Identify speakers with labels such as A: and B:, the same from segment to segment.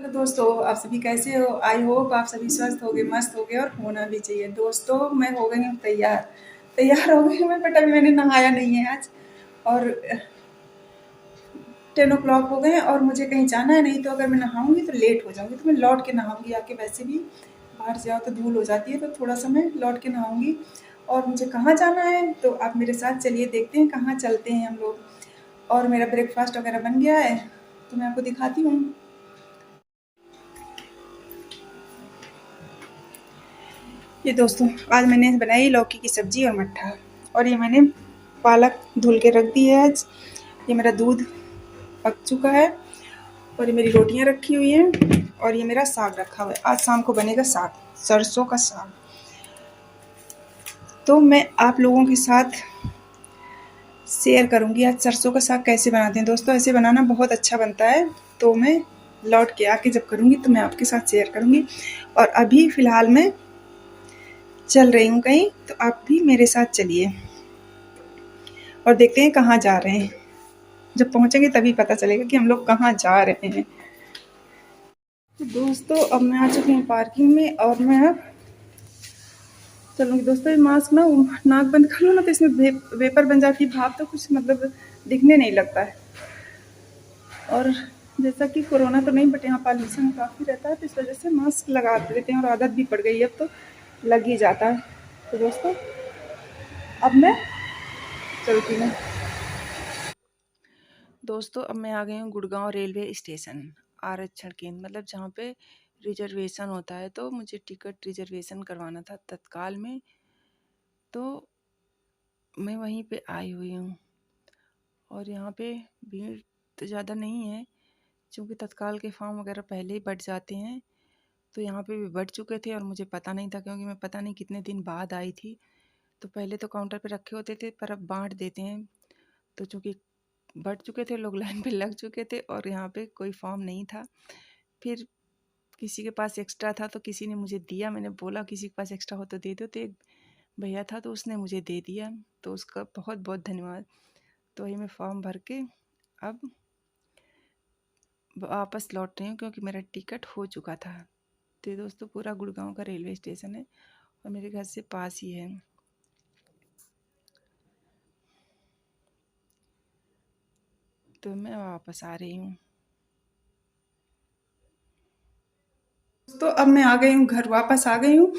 A: Hello दोस्तों, आप सभी कैसे हो? आई होप आप सभी स्वस्थ होगे, मस्त होगे और होना भी चाहिए। दोस्तों, मैं हो गई हूँ तैयार। तैयार हो गई हूँ मैं, बट अभी मैंने नहाया नहीं है आज। और 10 o'clock हो गए हैं और मुझे कहीं जाना है। नहीं तो अगर मैं नहाऊंगी तो लेट हो जाऊंगी, तो मैं लौट के नहाऊंगी आके। वैसे भी बाहर से आओ तो धूल हो जाती है, तो थोड़ा सा मैं लौट के नहाऊंगी। और मुझे कहाँ जाना है तो आप मेरे साथ चलिए, देखते हैं कहाँ चलते हैं हम लोग। और मेरा ब्रेकफास्ट वगैरह बन गया है, तो मैं आपको दिखाती हूँ। ये दोस्तों, आज मैंने बनाई लौकी की सब्जी और मट्ठा। और ये मैंने पालक धुल के रख दी है आज। ये मेरा दूध पक चुका है और ये मेरी रोटियां रखी हुई हैं और ये मेरा साग रखा हुआ है। आज शाम को बनेगा साग, सरसों का साग। तो मैं आप लोगों के साथ शेयर करूंगी आज सरसों का साग कैसे बनाते हैं। दोस्तों, ऐसे बनाना बहुत अच्छा बनता है। तो मैं लौट के आके जब करूंगी तो मैं आपके साथ शेयर करूंगी। और अभी फ़िलहाल मैं चल रही हूँ कहीं, तो आप भी मेरे साथ चलिए और देखते हैं कहाँ जा रहे हैं। जब पहुँचेंगे तभी पता चलेगा कि हम लोग कहाँ जा रहे हैं। तो दोस्तों, अब मैं आ चुकी हूँ पार्किंग में और मैं अब चलूँगी। दोस्तों, ये मास्क ना नाक बंद कर लो ना तो इसमें वेपर बन जाती है, भाप तो कुछ मतलब दिखने नहीं लगता है। और जैसा कि कोरोना तो नहीं, बट यहाँ पॉल्यूशन काफ़ी रहता है, तो इस वजह से मास्क लगा लेते हैं और आदत भी पड़ गई है, अब तो लग ही जाता है। तो दोस्तों, अब मैं चलती हूँ। दोस्तों, अब मैं आ गई हूँ गुड़गांव रेलवे स्टेशन। आरक्षण केंद्र मतलब जहाँ पे रिजर्वेशन होता है, तो मुझे टिकट रिजर्वेशन करवाना था तत्काल में। तो मैं वहीं पे आई हुई हूँ और यहाँ पे भीड़ तो ज़्यादा नहीं है, क्योंकि तत्काल के फॉर्म वगैरह पहले ही बढ़ जाते हैं। तो यहाँ पे भी बढ़ चुके थे और मुझे पता नहीं था, क्योंकि मैं पता नहीं कितने दिन बाद आई थी। तो पहले तो काउंटर पे रखे होते थे, पर अब बांट देते हैं। तो चूँकि बढ़ चुके थे लोग, लाइन पे लग चुके थे और यहाँ पे कोई फॉर्म नहीं था। फिर किसी के पास एक्स्ट्रा था तो किसी ने मुझे दिया। मैंने बोला किसी के पास एक्स्ट्रा हो तो दे दो, तो एक भैया था तो उसने मुझे दे दिया, तो उसका बहुत बहुत धन्यवाद। तो वही मैं फॉर्म भर के अब वापस लौट रही हूँ, क्योंकि मेरा टिकट हो चुका था। तो दोस्तों, पूरा गुड़गांव का रेलवे स्टेशन है और मेरे घर से पास ही है। तो मैं वापस आ रही हूँ। तो अब मैं आ गई हूँ घर, वापस आ गई हूँ।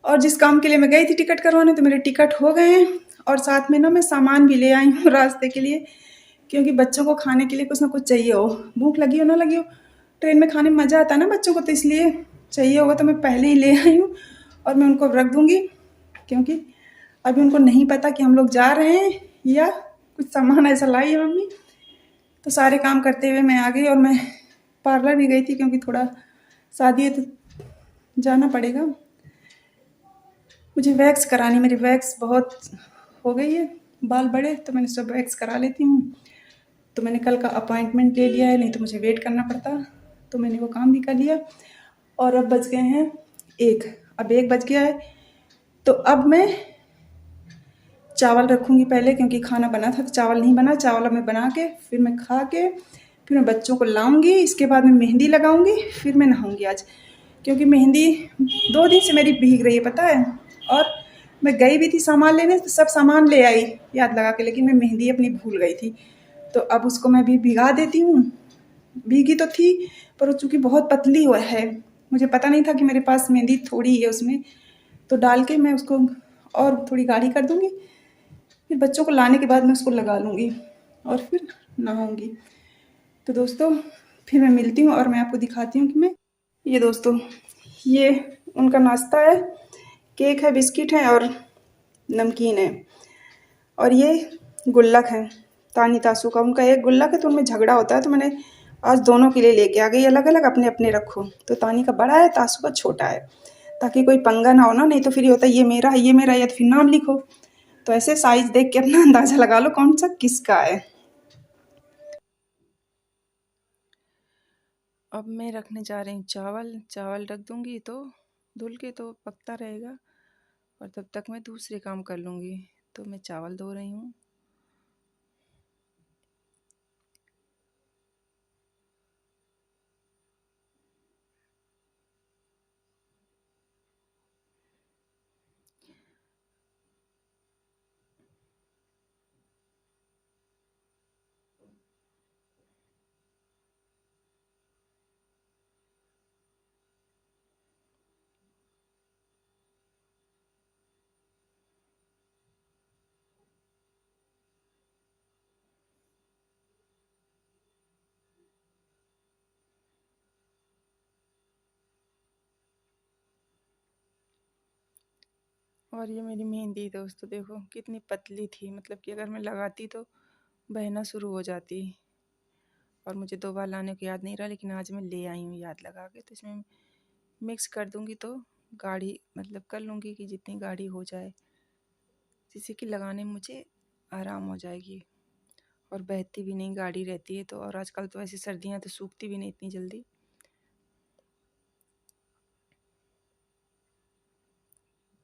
A: और जिस काम के लिए मैं गई थी टिकट करवाने, तो मेरे टिकट हो गए हैं। और साथ में ना मैं सामान भी ले आई हूँ रास्ते के लिए, क्योंकि बच्चों को खाने के लिए कुछ ना कुछ चाहिए हो। भूख लगी हो ना लगी हो, ट्रेन में खाने में मज़ा आता है ना बच्चों को, तो इसलिए चाहिए होगा। तो मैं पहले ही ले आई हूँ और मैं उनको रख दूँगी, क्योंकि अभी उनको नहीं पता कि हम लोग जा रहे हैं, या कुछ सामान ऐसा लाई है मम्मी। तो सारे काम करते हुए मैं आ गई और मैं पार्लर भी गई थी, क्योंकि थोड़ा शादी है तो जाना पड़ेगा। मुझे वैक्स करानी, मेरी वैक्स बहुत हो गई है, बाल बड़े, तो मैंने सब वैक्स करा लेती हूँ। तो मैंने कल का अपॉइंटमेंट ले लिया है, नहीं तो मुझे वेट करना पड़ता। तो मैंने वो काम भी कर लिया। और अब बज गए हैं 1, अब 1 बज गया है। तो अब मैं चावल रखूँगी पहले, क्योंकि खाना बना था तो चावल नहीं बना। चावल अब मैं बना के फिर मैं खा के फिर मैं बच्चों को लाऊंगी। इसके बाद मैं मेहंदी लगाऊंगी, फिर मैं नहाऊंगी आज, क्योंकि मेहंदी 2 दिन से मेरी भीग रही है, पता है। और मैं गई भी थी सामान लेने, तो सब सामान ले आई याद लगा के, लेकिन मैं मेहंदी अपनी भूल गई थी। तो अब उसको मैं भी भिगा देती हूँ। भीगी तो थी, पर वो चूँकि बहुत पतली हुआ है, मुझे पता नहीं था कि मेरे पास मेहंदी थोड़ी है उसमें। तो डाल के मैं उसको और थोड़ी गाढ़ी कर दूँगी। फिर बच्चों को लाने के बाद मैं उसको लगा लूँगी और फिर नहाऊँगी। तो दोस्तों, फिर मैं मिलती हूँ और मैं आपको दिखाती हूँ कि मैं, ये दोस्तों, ये उनका नाश्ता है। केक है, बिस्किट है और नमकीन है। और ये गुल्लक है तानी तासू का। उनका एक गुल्लक है तो उनमें झगड़ा होता है, तो मैंने आज दोनों के लिए लेके आ गई। अलग अलग अपने अपने रखो। तो तानी का बड़ा है, तासू का छोटा है, ताकि कोई पंगा ना हो ना। नहीं तो फिर ये होता है ये मेरा है, ये मेरा है, या तो फिर नाम लिखो। तो ऐसे साइज देख के अपना अंदाजा लगा लो कौन सा किसका है। अब मैं रखने जा रही हूँ चावल। चावल रख दूँगी तो धुल के तो पकता रहेगा, और तब तक मैं दूसरे काम कर लूँगी। तो मैं चावल धो रही हूँ। और ये मेरी मेहंदी दोस्तों देखो कितनी पतली थी, मतलब कि अगर मैं लगाती तो बहना शुरू हो जाती। और मुझे 2 बार लाने को याद नहीं रहा, लेकिन आज मैं ले आई हूँ याद लगा के। तो इसमें मिक्स कर दूँगी तो गाढ़ी मतलब कर लूँगी कि जितनी गाढ़ी हो जाए, जिससे कि लगाने में मुझे आराम हो जाएगी और बहती भी नहीं, गाढ़ी रहती है। तो और आजकल तो ऐसी सर्दियाँ तो सूखती भी नहीं इतनी जल्दी।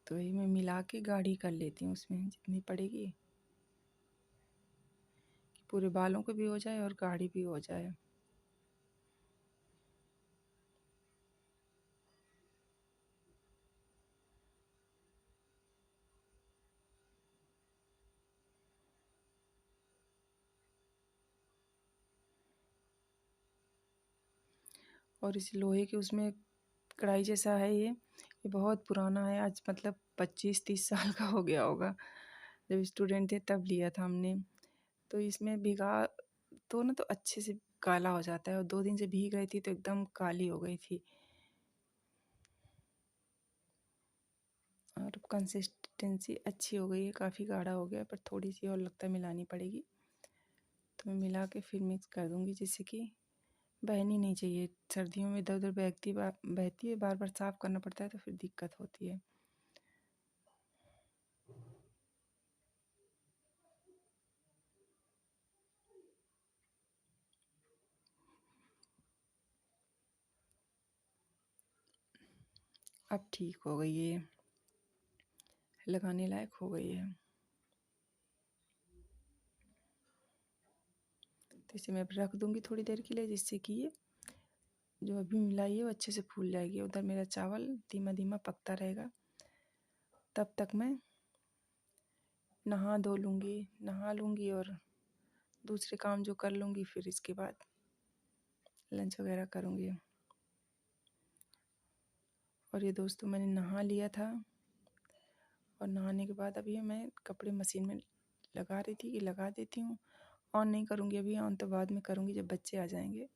A: तो ये मैं मिला के गाढ़ी कर लेती हूँ उसमें जितनी पड़ेगी, कि पूरे बालों को भी हो जाए और गाढ़ी भी हो जाए। और इस लोहे के उसमें कढ़ाई जैसा है ये बहुत पुराना है, आज मतलब 25-30 साल का हो गया होगा। जब स्टूडेंट थे तब लिया था हमने। तो इसमें भिगा तो ना तो अच्छे से काला हो जाता है, और 2 दिन से भीग रही थी तो एकदम काली हो गई थी। और कंसिस्टेंसी अच्छी हो गई है, काफ़ी गाढ़ा हो गया, पर थोड़ी सी और लगता है मिलानी पड़ेगी। तो मैं मिला के फिर मिक्स कर दूँगी, जिससे कि बहनी नहीं चाहिए। सर्दियों में इधर उधर बहती है, बार बार साफ़ करना पड़ता है तो फिर दिक्कत होती है। अब ठीक हो गई है, लगाने लायक हो गई है। तो इसे मैं अब रख दूँगी थोड़ी देर के लिए, जिससे कि ये जो अभी मिलाई है वो अच्छे से फूल जाएगी। उधर मेरा चावल धीमा धीमा पकता रहेगा। तब तक मैं नहा लूँगी और दूसरे काम जो कर लूँगी, फिर इसके बाद लंच वगैरह करूँगी। और ये दोस्तों मैंने नहा लिया था, और नहाने के बाद अभी मैं कपड़े मशीन में लगा रही थी कि लगा देती हूँ। ऑन नहीं करूँगी अभी, ऑन तो बाद में करूँगी जब बच्चे आ जाएंगे।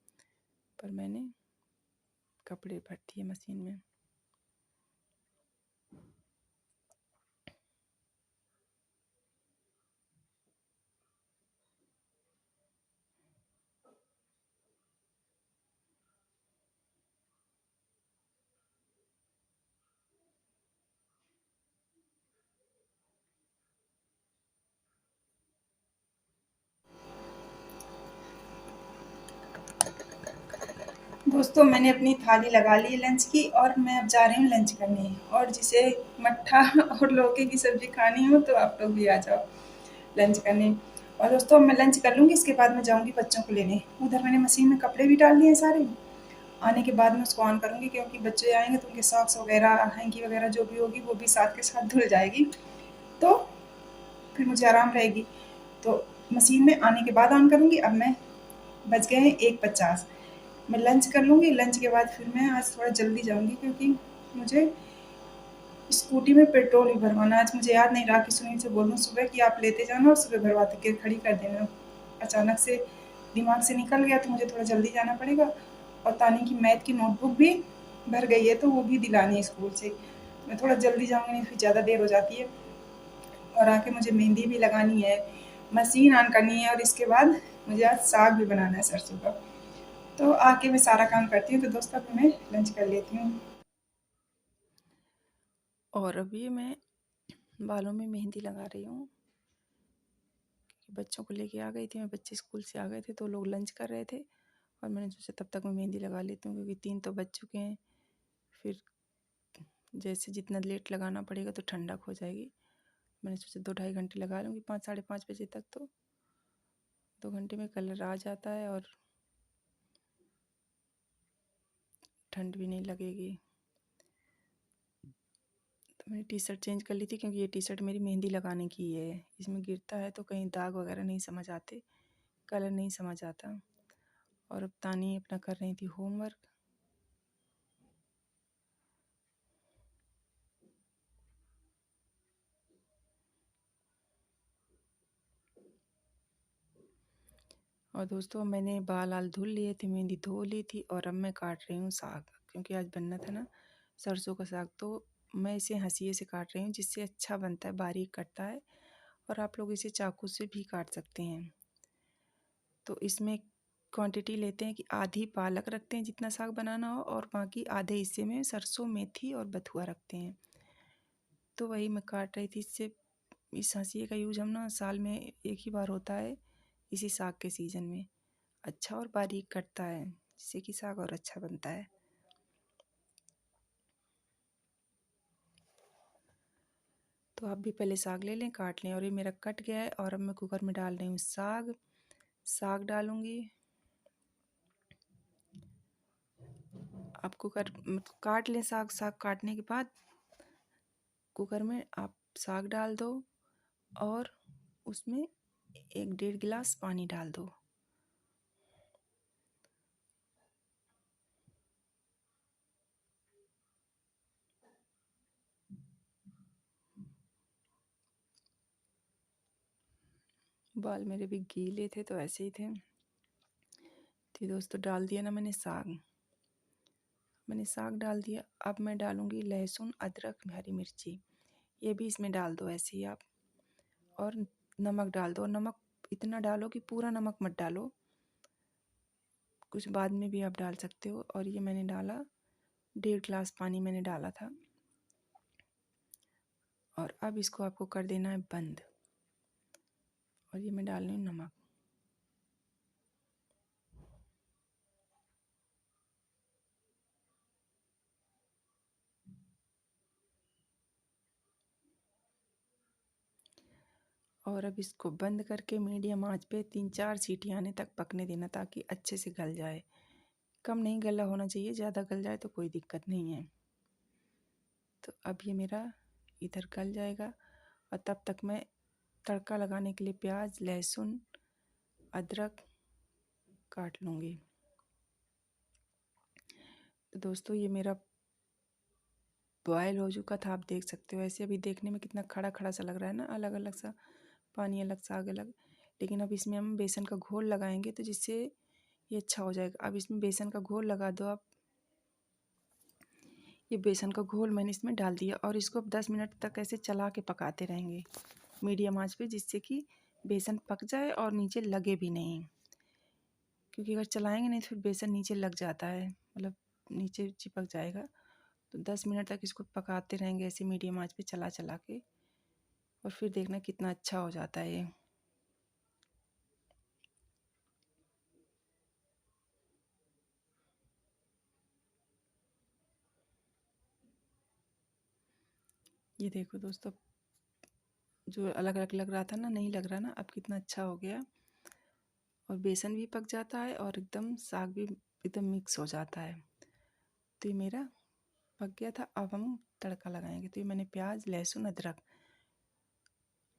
A: पर मैंने कपड़े भर दिए मशीन में। दोस्तों मैंने अपनी थाली लगा ली है लंच की, और मैं अब जा रही हूँ लंच करने। और जिसे मट्ठा और लौकी की सब्जी खानी हो तो आप लोग भी आ जाओ लंच करने। और दोस्तों मैं लंच कर लूँगी, इसके बाद मैं जाऊँगी बच्चों को लेने। उधर मैंने मशीन में कपड़े भी डाल दिए हैं सारे। आने के बाद मैं उसको ऑन करूँगी, क्योंकि बच्चे आएंगे तो उनके सॉक्स वगैरह, हैंकी वगैरह जो भी होगी वो भी साथ के साथ धुल जाएगी, तो फिर मुझे आराम रहेगी। तो मशीन में आने के बाद ऑन करूँगी। अब मैं बज गए हैं 1:50, मैं लंच कर लूँगी। लंच के बाद फिर मैं आज थोड़ा जल्दी जाऊँगी, क्योंकि मुझे स्कूटी में पेट्रोल भी भरवाना है। आज मुझे याद नहीं रहा कि सुनील से बोलूँ सुबह कि आप लेते जाना और सुबह भरवा के खड़ी कर देना। अचानक से दिमाग से निकल गया, तो मुझे थोड़ा जल्दी जाना पड़ेगा। और तानी की मैथ की नोटबुक भी भर गई है, तो वो भी दिलानी है स्कूल से। मैं थोड़ा जल्दी जाऊँगी, नहीं फिर ज़्यादा देर हो जाती है। और आके मुझे मेहंदी भी लगानी है, मशीन ऑन करनी है, और इसके बाद मुझे आज साग भी बनाना है सरसों का। तो आके मैं सारा काम करती हूँ। तो दोस्तों अभी मैं लंच कर लेती हूँ। और अभी मैं बालों में मेहंदी लगा रही हूँ, कि बच्चों को लेके आ गई थी मैं। बच्चे स्कूल से आ गए थे तो लोग लंच कर रहे थे, और मैंने सोचा तब तक मैं मेहंदी लगा लेती हूँ, क्योंकि 3 तो बज चुके हैं। फिर जैसे जितना लेट लगाना पड़ेगा तो ठंडक हो जाएगी। मैंने सोचा 2-2.5 घंटे लगा लूँगी, 5-5:30 बजे तक, तो 2 घंटे में कलर आ जाता है और ठंड भी नहीं लगेगी। तो मैंने टी शर्ट चेंज कर ली थी, क्योंकि ये टी शर्ट मेरी मेहंदी लगाने की है। इसमें गिरता है तो कहीं दाग वगैरह नहीं समझ आते, कलर नहीं समझ आता। और अब तानी अपना कर रही थी होमवर्क। और दोस्तों मैंने बाल आल धुल लिए थे, मेहंदी धो ली थी, और अब मैं काट रही हूँ साग, क्योंकि आज बनना था ना सरसों का साग। तो मैं इसे हंसिए से काट रही हूँ, जिससे अच्छा बनता है, बारीक कटता है। और आप लोग इसे चाकू से भी काट सकते हैं। तो इसमें क्वांटिटी लेते हैं कि आधी पालक रखते हैं जितना साग बनाना हो, और बाकी आधे हिस्से में सरसों, मेथी और बथुआ रखते हैं। तो वही मैं काट रही थी। इससे इस हंसिए का यूज हम ना साल में एक ही बार होता है, इसी साग के सीज़न में। अच्छा और बारीक कटता है, जिससे कि साग और अच्छा बनता है। तो आप भी पहले साग ले लें, काट लें। और ये मेरा कट गया है, और अब मैं कुकर में डाल रही हूँ साग। साग डालूँगी। आप कुकर काट लें साग। साग काटने के बाद कुकर में आप साग डाल दो, और उसमें 1-1.5 गिलास पानी डाल दो। बाल मेरे भी गीले थे तो ऐसे ही थे। तो दोस्तों डाल दिया ना मैंने साग। मैंने साग डाल दिया। अब मैं डालूँगी लहसुन, अदरक, हरी मिर्ची। ये भी इसमें डाल दो ऐसे ही आप। और नमक डाल दो। नमक इतना डालो कि पूरा नमक मत डालो, कुछ बाद में भी आप डाल सकते हो। और ये मैंने डाला 1.5 गिलास पानी मैंने डाला था। और अब इसको आपको कर देना है बंद। और ये मैं डाल रही हूँ नमक। और अब इसको बंद करके मीडियम आंच पे 3-4 सीटी आने तक पकने देना, ताकि अच्छे से गल जाए। कम नहीं गला होना चाहिए, ज़्यादा गल जाए तो कोई दिक्कत नहीं है। तो अब ये मेरा इधर गल जाएगा, और तब तक मैं तड़का लगाने के लिए प्याज, लहसुन, अदरक काट लूँगी। तो दोस्तों ये मेरा बॉयल हो चुका था, आप देख सकते हो। ऐसे अभी देखने में कितना खड़ा खड़ा सा लग रहा है ना, अलग अलग सा पानी, अलग साग अलग। लेकिन अब इसमें हम बेसन का घोल लगाएंगे, तो जिससे ये अच्छा हो जाएगा। अब इसमें बेसन का घोल लगा दो आप। ये बेसन का घोल मैंने इसमें डाल दिया, और इसको अब 10 मिनट तक ऐसे चला के पकाते रहेंगे मीडियम आंच पे, जिससे कि बेसन पक जाए और नीचे लगे भी नहीं। क्योंकि अगर चलाएंगे नहीं तो फिर बेसन नीचे लग जाता है, मतलब नीचे चिपक जाएगा। तो 10 मिनट तक इसको पकाते रहेंगे ऐसे मीडियम आंच पे चला चला के, और फिर देखना कितना अच्छा हो जाता है ये। ये देखो दोस्तों, जो अलग अलग लग रहा था ना, नहीं लग रहा ना, अब कितना अच्छा हो गया। और बेसन भी पक जाता है, और एकदम साग भी एकदम मिक्स हो जाता है। तो ये मेरा पक गया था। अब हम तड़का लगाएंगे। तो ये मैंने प्याज, लहसुन, अदरक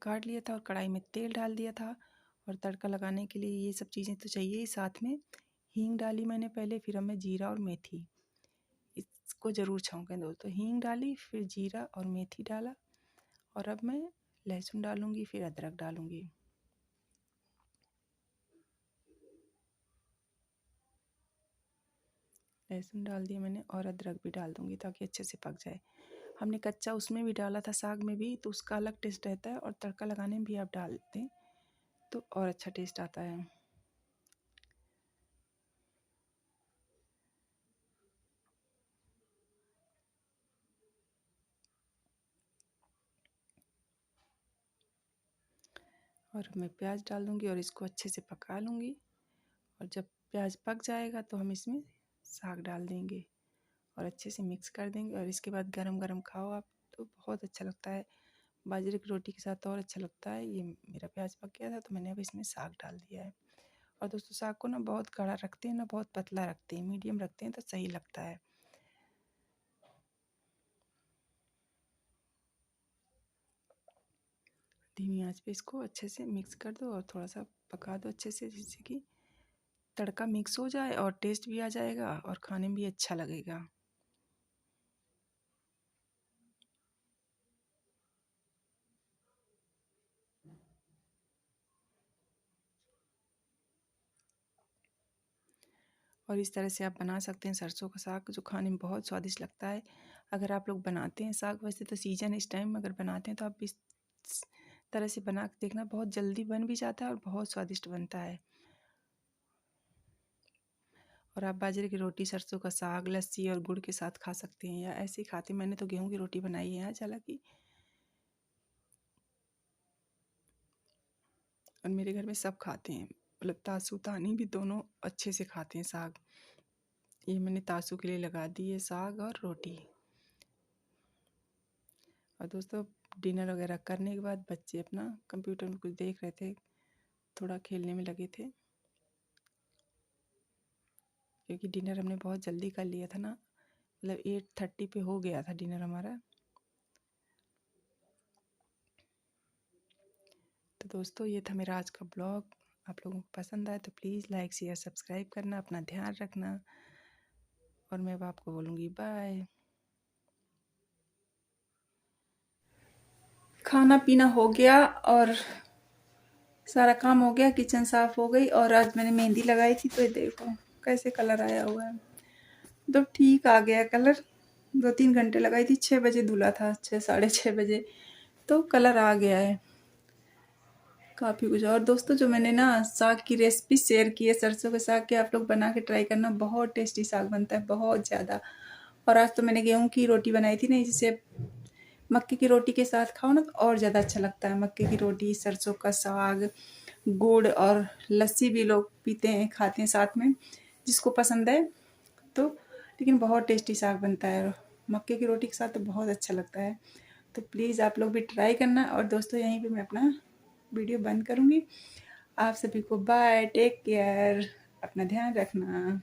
A: काट लिया था, और कढ़ाई में तेल डाल दिया था। और तड़का लगाने के लिए ये सब चीज़ें तो चाहिए ही। साथ में हींग डाली मैंने पहले, फिर अब मैं जीरा और मेथी, इसको ज़रूर छौंकें दोस्तों। हींग डाली, फिर जीरा और मेथी डाला, और अब मैं लहसुन डालूँगी, फिर अदरक डालूँगी। लहसुन डाल दिया मैंने, और अदरक भी डाल दूँगी ताकि अच्छे से पक जाए। हमने कच्चा उसमें भी डाला था साग में भी, तो उसका अलग टेस्ट रहता है, और तड़का लगाने में भी आप डाल दें तो और अच्छा टेस्ट आता है। और मैं प्याज डाल दूँगी, और इसको अच्छे से पका लूँगी। और जब प्याज पक जाएगा तो हम इसमें साग डाल देंगे, और अच्छे से मिक्स कर देंगे। और इसके बाद गरम गरम खाओ आप, तो बहुत अच्छा लगता है। बाजरे की रोटी के साथ तो और अच्छा लगता है। ये मेरा प्याज पक गया था, तो मैंने अब इसमें साग डाल दिया है। और दोस्तों साग को ना बहुत गाढ़ा रखते हैं ना बहुत पतला रखते हैं, मीडियम रखते हैं तो सही लगता है। धीमी आंच पे इसको अच्छे से मिक्स कर दो, और थोड़ा सा पका दो अच्छे से, जिससे कि तड़का मिक्स हो जाए और टेस्ट भी आ जाएगा, और खाने में भी अच्छा लगेगा। और इस तरह से आप बना सकते हैं सरसों का साग, जो खाने में बहुत स्वादिष्ट लगता है। अगर आप लोग बनाते हैं साग, वैसे तो सीजन इस टाइम अगर बनाते हैं तो आप इस तरह से बना के देखना, बहुत जल्दी बन भी जाता है और बहुत स्वादिष्ट बनता है। और आप बाजरे की रोटी, सरसों का साग, लस्सी और गुड़ के साथ खा सकते हैं या ऐसे ही खाते हैं। मैंने तो गेहूं की रोटी बनाई है आज हालांकि, और मेरे घर में सब खाते हैं, मतलब तासू तानी भी दोनों अच्छे से खाते हैं साग। ये मैंने तासू के लिए लगा दी है साग और रोटी। और दोस्तों डिनर वगैरह करने के बाद बच्चे अपना कंप्यूटर में कुछ देख रहे थे, थोड़ा खेलने में लगे थे, क्योंकि डिनर हमने बहुत जल्दी कर लिया था ना, मतलब 8:30 पे हो गया था डिनर हमारा। तो दोस्तों ये था मेरा आज का ब्लॉग। आप लोगों को पसंद आए तो प्लीज़ लाइक शेयर सब्सक्राइब करना, अपना ध्यान रखना, और मैं अब आपको बोलूँगी बाय। खाना पीना हो गया और सारा काम हो गया, किचन साफ हो गई, और आज मैंने मेहंदी लगाई थी तो ये देखो कैसे कलर आया हुआ है। तो ठीक आ गया कलर। 2-3 घंटे लगाई थी, 6 बजे धुला था, 6 साढ़े 6 बजे, तो कलर आ गया है काफ़ी कुछ। और दोस्तों जो मैंने ना साग की रेसिपी शेयर की है, सरसों के साग की, आप लोग बना के ट्राई करना, बहुत टेस्टी साग बनता है, बहुत ज़्यादा। और आज तो मैंने गेहूं की रोटी बनाई थी ना, जिसे मक्के की रोटी के साथ खाओ ना तो और ज़्यादा अच्छा लगता है। मक्के की रोटी, सरसों का साग, गुड़ और लस्सी भी लोग पीते हैं, खाते हैं साथ में, जिसको पसंद है तो। लेकिन बहुत टेस्टी साग बनता है मक्के की रोटी के साथ, तो बहुत अच्छा लगता है। तो प्लीज़ आप लोग भी ट्राई करना। और दोस्तों यहीं पे मैं अपना वीडियो बंद करूँगी। आप सभी को बाय, टेक केयर, अपना ध्यान रखना।